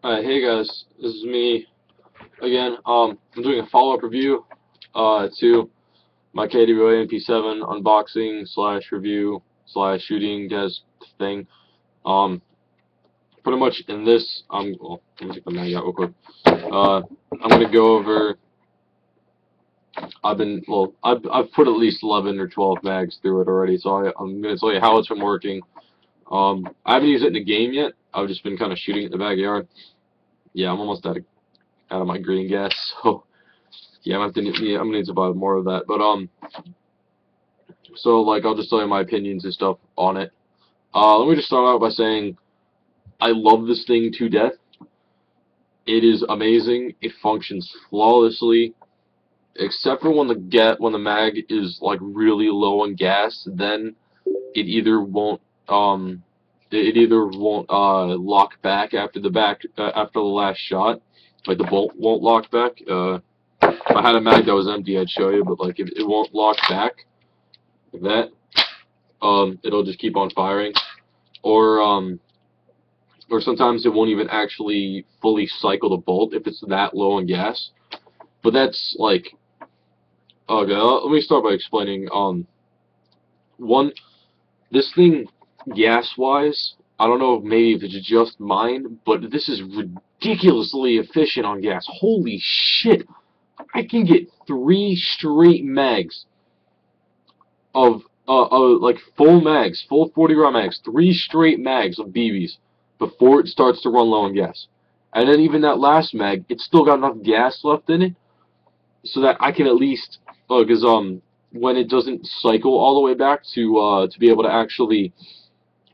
Hey guys, this is me again. I'm doing a follow-up review to my KWA MP7 unboxing slash review slash shooting guys thing. Um, Pretty much in this, well, let me take the mag out real quick. I'm gonna go over. I've put at least 11 or 12 mags through it already, so I'm gonna tell you how it's been working. I haven't used it in a game yet. I've just been kind of shooting it in the backyard. Yeah, I'm almost out of my green gas, so. Yeah, I'm gonna need to buy more of that. But so like I'll just tell you my opinions and stuff on it. Let me just start out by saying I love this thing to death. It is amazing. It functions flawlessly, except for when the mag is like really low on gas. Then it either won't lock back after the last shot. Like the bolt won't lock back. If I had a mag that was empty, I'd show you, but like if it won't lock back like that, it'll just keep on firing, or sometimes it won't even actually fully cycle the bolt if it's that low on gas. But that's like, okay, let me start by explaining. One, this thing gas-wise, I don't know maybe if it's just mine, but this is ridiculously efficient on gas. Holy shit! I can get 3 straight mags of like full mags, full 40-round mags, 3 straight mags of BBs before it starts to run low on gas. And then even that last mag, it's still got enough gas left in it so that I can at least, because when it doesn't cycle all the way back to be able to actually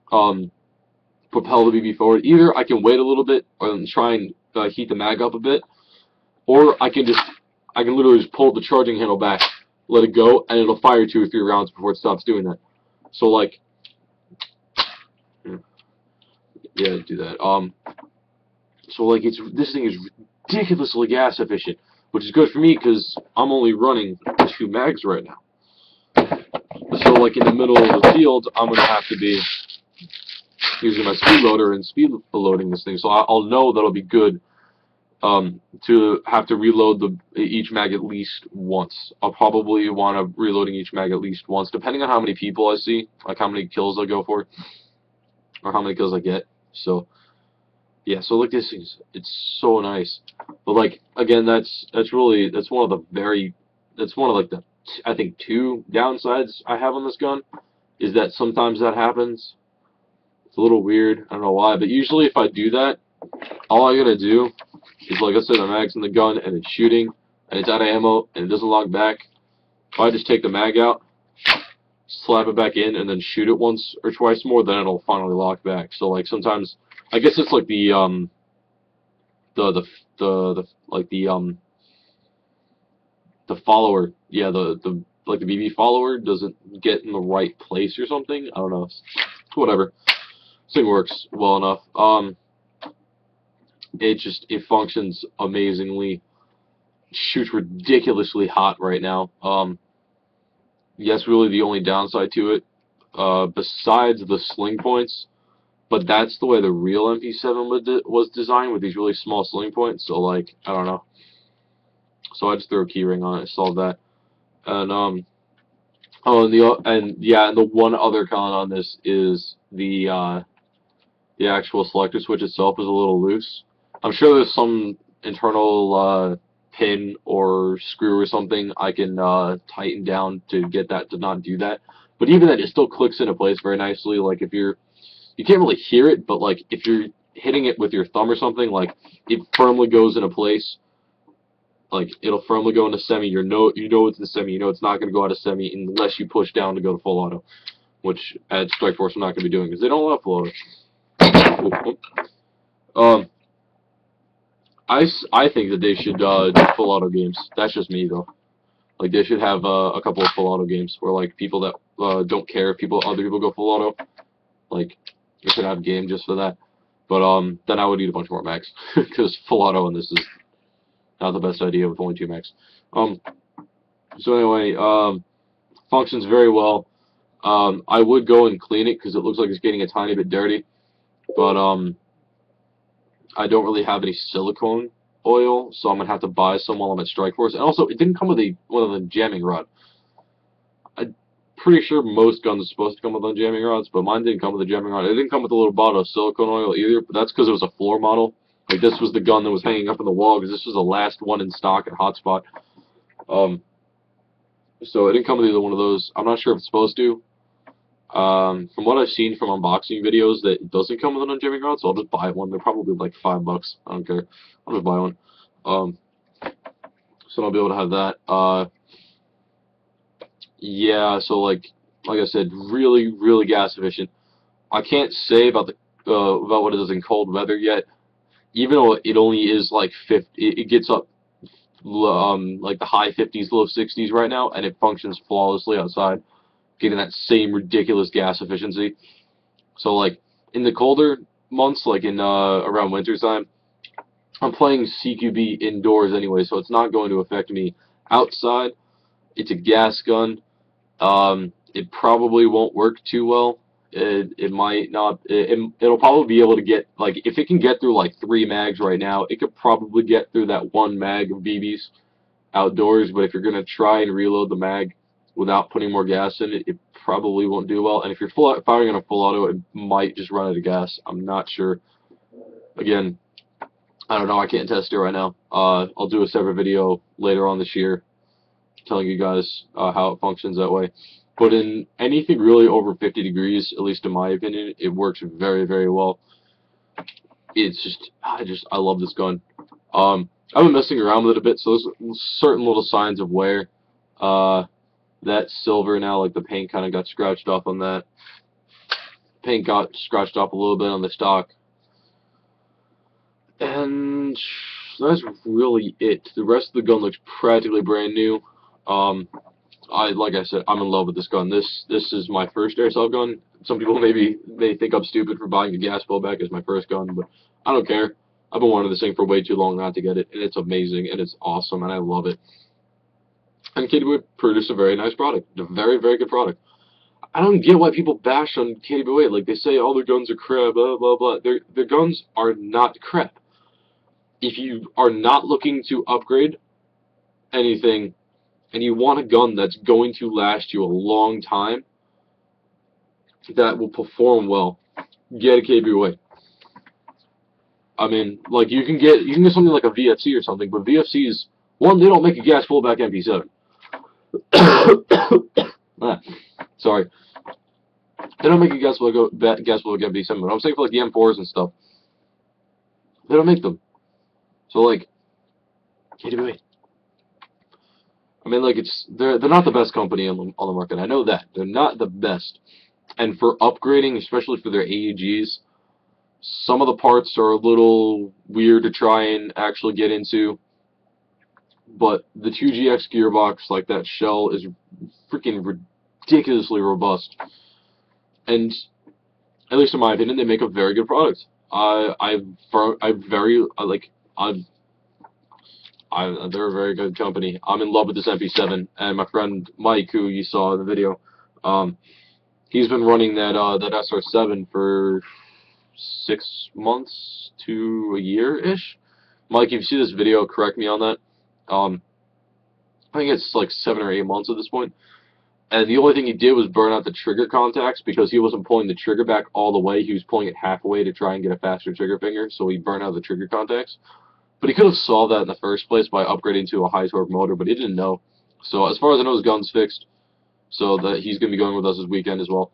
propel the BB forward, either I can wait a little bit and try and heat the mag up a bit, or I can literally just pull the charging handle back, let it go, and it'll fire 2 or 3 rounds before it stops doing that. So like, yeah, do that. So like this thing is ridiculously gas efficient, which is good for me because I'm only running 2 mags right now. So like in the middle of the field, I'm gonna have to be using my speed loader and speed loading this thing. So I'll know that'll be good. To have to reload each mag at least once. I'll probably want to reloading each mag at least once, depending on how many people I see, like how many kills I go for, or how many kills I get. So yeah, so like this thing, it's so nice. But like again, that's one of like the I think 2 downsides I have on this gun, is that sometimes that happens. It's a little weird. I don't know why, but usually if I do that, all I gotta do is, like I said, the mag's in the gun and it's shooting and it's out of ammo and it doesn't lock back. If I just take the mag out, slap it back in, and then shoot it once or twice more, then it'll finally lock back. So like sometimes, I guess it's like the follower, yeah, the BB follower doesn't get in the right place or something. I don't know. Whatever. This thing works well enough. It functions amazingly. Shoots ridiculously hot right now. Yes, really the only downside to it, besides the sling points, but that's the way the real MP7 was designed, with these really small sling points. So like, I don't know. So I just threw a keyring on it, solved that. And and the one other con on this is the actual selector switch itself is a little loose. I'm sure there's some internal pin or screw or something I can tighten down to get that to not do that. But even then, it still clicks into place very nicely. Like if you can't really hear it, but like if you're hitting it with your thumb or something, like it firmly goes into place. Like it'll firmly go into semi. You know it's the semi. You know it's not going to go out of semi unless you push down to go to full auto, which at Strike Force I'm not going to be doing because they don't allow full auto. I think that they should do full auto games. That's just me though. Like they should have a couple of full auto games where like people that don't care if other people go full auto, like they should have a game just for that. But then I would need a bunch more mags because full auto in this is not the best idea with only 2 mags. So anyway, functions very well. I would go and clean it because it looks like it's getting a tiny bit dirty, but I don't really have any silicone oil, so I'm gonna have to buy some while I'm at Strike Force. And also, it didn't come with one of the jamming rod. I'm pretty sure most guns are supposed to come with jamming rods, but mine didn't come with a jamming rod. It didn't come with a little bottle of silicone oil either, but that's because it was a floor model. Like, this was the gun that was hanging up on the wall, because this was the last one in stock at Hotspot. So it didn't come with either one of those. I'm not sure if it's supposed to. From what I've seen from unboxing videos, that it doesn't come with an unjamming rod, so I'll just buy one. They're probably like $5. I don't care. I'll just buy one. So I'll be able to have that. Yeah. So like I said, really, really gas efficient. I can't say about about what it is in cold weather yet. Even though it only is like 50, it gets up like the high 50s, low 60s right now, and it functions flawlessly outside, getting that same ridiculous gas efficiency. So like in the colder months, like in around winter time, I'm playing CQB indoors anyway, so it's not going to affect me outside. It's a gas gun. It probably won't work too well. It might not. It'll probably be able to get, like, if it can get through like 3 mags right now, it could probably get through that 1 mag of BBs outdoors. But if you're gonna try and reload the mag without putting more gas in it, it probably won't do well. And if you're firing on a full auto, it might just run out of gas. I'm not sure. Again, I don't know. I can't test it right now. I'll do a separate video later on this year telling you guys how it functions that way. But in anything really over 50 degrees, at least in my opinion, it works very, very well. It's just, I love this gun. I've been messing around with it a bit, so there's certain little signs of wear. That silver now, like the paint kind of got scratched off on that. Paint got scratched off a little bit on the stock. And that's really it. The rest of the gun looks practically brand new. Like I said, I'm in love with this gun. This is my first airsoft gun. Some people may think I'm stupid for buying a gas blowback as my first gun, but I don't care. I've been wanting this thing for way too long not to get it, and it's amazing, and it's awesome, and I love it. And KDB produced a very nice product. A very, very good product. I don't get why people bash on KDB. Like, they say all their guns are crap, blah, blah, blah. Their guns are not crap. If you are not looking to upgrade anything, and you want a gun that's going to last you a long time, that will perform well, get a KBOA. I mean, like, you can get something like a VFC or something, but VFCs, one, they don't make a gas pullback MP7. Sorry. They don't make a gas pullback MP7, but I'm saying for like the M4s and stuff, they don't make them. So like, KBOA. I mean, like, they're not the best company on the market. I know that. They're not the best. And for upgrading, especially for their AEGs, some of the parts are a little weird to try and actually get into. But the 2GX gearbox, like that shell, is freaking ridiculously robust. And, at least in my opinion, they make a very good product. They're a very good company. I'm in love with this MP7, and my friend Mike, who you saw in the video, he's been running that SR7 for 6 months to a year-ish. Mike, if you see this video, correct me on that. I think it's like 7 or 8 months at this point. And the only thing he did was burn out the trigger contacts because he wasn't pulling the trigger back all the way. He was pulling it halfway to try and get a faster trigger finger, so he burned out the trigger contacts. But he could have solved that in the first place by upgrading to a high torque motor, but he didn't know. So as far as I know, his gun's fixed. So that he's going to be going with us this weekend as well.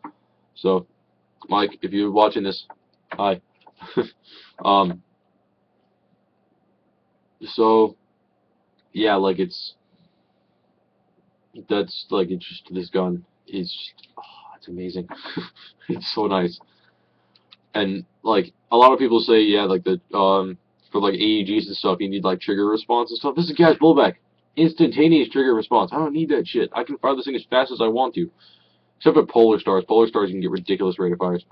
So, Mike, if you're watching this, hi. So, yeah, like, it's just, this gun is just, it's amazing. It's so nice. And, like, a lot of people say, yeah, like, for like AEGs and stuff, you need like trigger response and stuff. This is gas blowback. Instantaneous trigger response. I don't need that shit. I can fire this thing as fast as I want to. Except for Polar Stars. Polar Stars, you can get ridiculous rate of fires.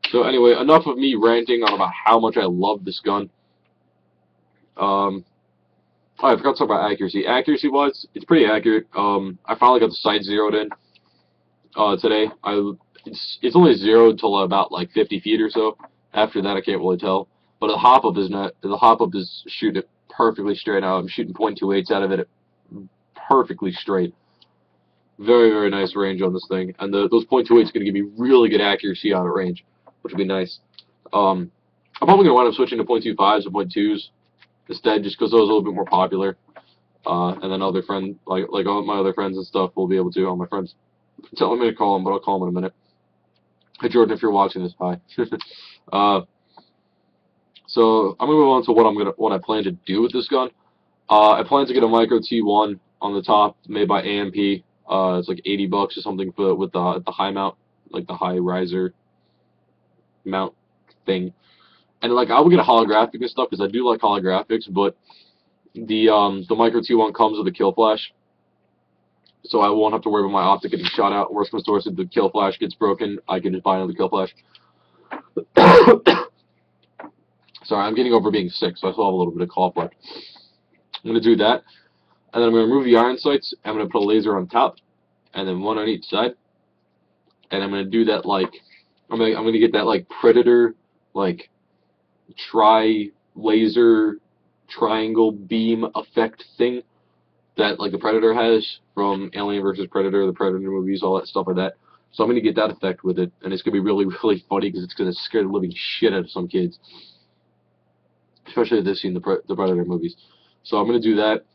So anyway, enough of me ranting on about how much I love this gun. Oh, I forgot to talk about accuracy. Accuracy-wise, it's pretty accurate. I finally got the sight zeroed in today. It's only zeroed till about like 50 feet or so. After that, I can't really tell. But the hop up is not. The hop up is shooting it perfectly straight out. I'm shooting .28s out of it, perfectly straight. Very, very nice range on this thing, and those .28s are going to give me really good accuracy out of range, which would be nice. I'm probably going to wind up switching to .25s and .2s instead, just because those are a little bit more popular. And then other friends, like all my other friends and stuff, will be able to. All my friends, telling me to call them, but I'll call them in a minute. Hey Jordan, if you're watching this, hi. So I'm gonna move on to what I plan to do with this gun. I plan to get a micro T1 on the top, made by AMP. It's like $80 or something with the high mount, like the high riser mount thing. And like I would get a holographic and stuff because I do like holographics, but the micro T1 comes with a kill flash, so I won't have to worry about my optic getting shot out. Worst comes to worst, if the kill flash gets broken, I can just buy another kill flash. Sorry, I'm getting over being sick, so I still have a little bit of cough left. I'm going to do that, and then I'm going to remove the iron sights. I'm going to put a laser on top, and then one on each side. And I'm going to do that like I'm going to get that like Predator, like laser triangle beam effect thing that like the Predator has from Alien vs. Predator, the Predator movies, all that stuff like that. So I'm going to get that effect with it, and it's going to be really, really funny because it's going to scare the living shit out of some kids, especially if they've seen the Predator movies. So I'm going to do that.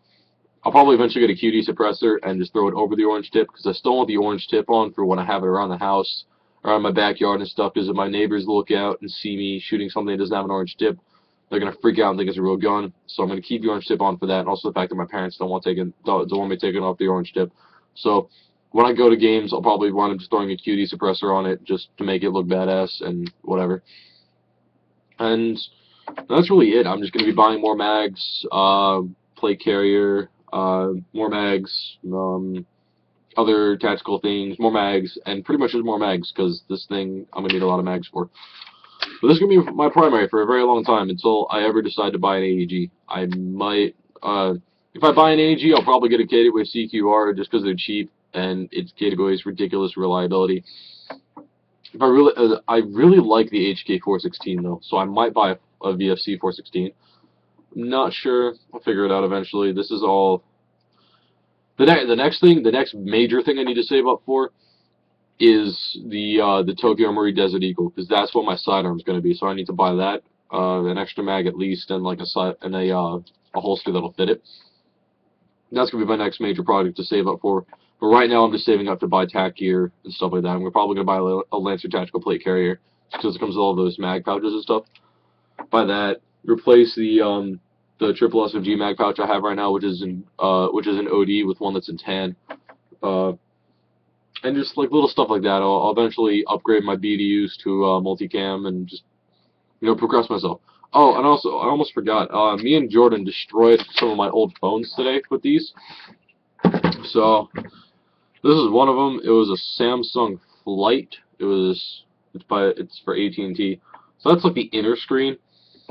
I'll probably eventually get a QD suppressor and just throw it over the orange tip, because I still want the orange tip on for when I have it around the house, around my backyard and stuff, because if my neighbors look out and see me shooting something that doesn't have an orange tip, they're going to freak out and think it's a real gun. So I'm going to keep the orange tip on for that, and also the fact that my parents don't want me taking off the orange tip. So when I go to games, I'll probably wind up just throwing a QD suppressor on it just to make it look badass and whatever. And that's really it. I'm just going to be buying more mags, plate carrier, more mags, other tactical things, more mags, and pretty much just more mags, because this thing I'm going to need a lot of mags for. But this is going to be my primary for a very long time until I ever decide to buy an AEG. I might, if I buy an AEG, I'll probably get a Gateway CQR just because they're cheap and it's Gateway's ridiculous reliability. If I really like the HK416 though, so I might buy a VFC 416. Not sure. I'll figure it out eventually. This is all. The next major thing I need to save up for is the Tokyo Marui Desert Eagle, because that's what my sidearm's going to be. So I need to buy that, an extra mag at least, and like a holster that'll fit it. That's going to be my next major project to save up for. But right now I'm just saving up to buy tack gear and stuff like that. I'm probably going to buy a Lancer tactical plate carrier because it comes with all those mag pouches and stuff. Buy that. Replace the triple SFG mag pouch I have right now, which is an OD with one that's in tan. And just like little stuff like that. I'll eventually upgrade my BDUs to multicam and just, you know, progress myself. Oh, and also, I almost forgot, me and Jordan destroyed some of my old phones today with these. So, this is one of them. It was a Samsung Flight. It's for AT&T. So that's like the inner screen.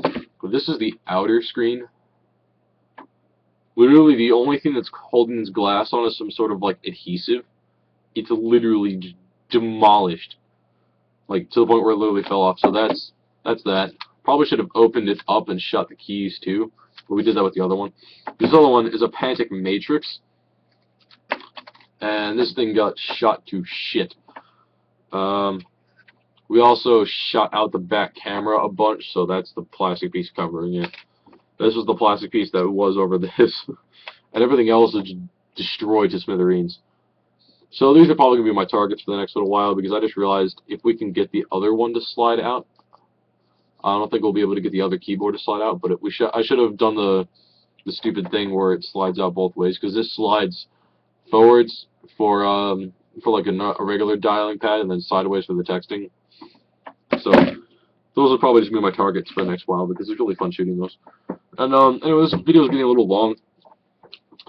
But this is the outer screen. Literally the only thing that's holding this glass on is some sort of like adhesive. It's literally just demolished, like to the point where it literally fell off. So that's that. Probably should have opened it up and shut the keys too, but we did that with the other one. This other one is a Pantic Matrix, and this thing got shot to shit. We also shot out the back camera a bunch, so that's the plastic piece covering it. This was the plastic piece that was over this, and everything else is destroyed to smithereens. So these are probably going to be my targets for the next little while, because I just realized if we can get the other one to slide out, I don't think we'll be able to get the other keyboard to slide out, but I should have done the stupid thing where it slides out both ways, because this slides forwards for like a regular dialing pad, and then sideways for the texting. So those will probably just be my targets for the next while, because it's really fun shooting those. And anyway, this video is getting a little long,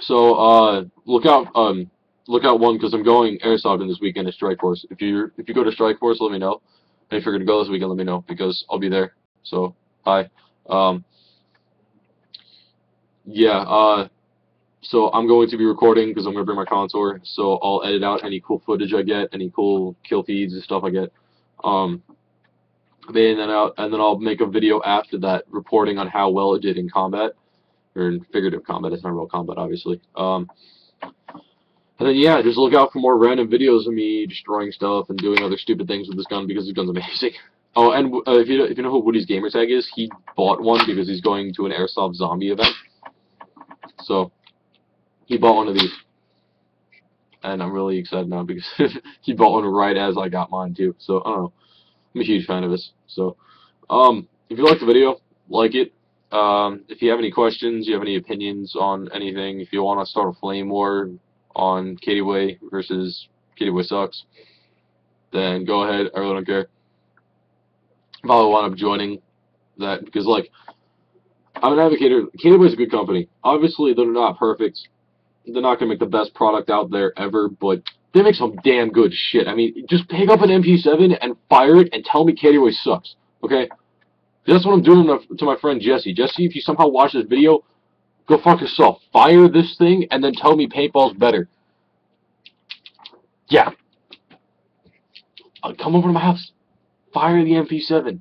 so look out one, because I'm going airsoft this weekend at Strike Force. If you go to Strike Force, let me know. And if you're gonna go this weekend, let me know, because I'll be there. So hi. Yeah. So I'm going to be recording because I'm gonna bring my contour. So I'll edit out any cool footage I get, any cool kill feeds and stuff I get. And then I'll make a video after that reporting on how well it did in combat, or in figurative combat. It's not real combat, obviously. And then yeah, just look out for more random videos of me destroying stuff and doing other stupid things with this gun because this gun's amazing. Oh, and if you know who Woody's gamertag is, he bought one because he's going to an Airsoft Zombie event. So he bought one of these, and I'm really excited now because he bought one right as I got mine too. So I don't know, I'm a huge fan of his. So if you liked the video, like it. If you have any questions, you have any opinions on anything, if you want to start a flame war on Katie Way versus Katie Way sucks, then go ahead. I really don't care. If I wind up joining that, because like I'm an advocate. Katie Way is a good company. Obviously, they're not perfect. They're not gonna make the best product out there ever, but they make some damn good shit. I mean, just pick up an MP7 and fire it and tell me Katie Way sucks. Okay? That's what I'm doing to my friend Jesse. Jesse, if you somehow watch this video, go fuck yourself. Fire this thing and then tell me paintball's better. Yeah. Come over to my house. Fire the MP7.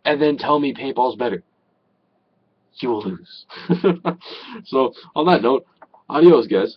And then tell me paintball's better. You will lose. So, on that note, adios, guys.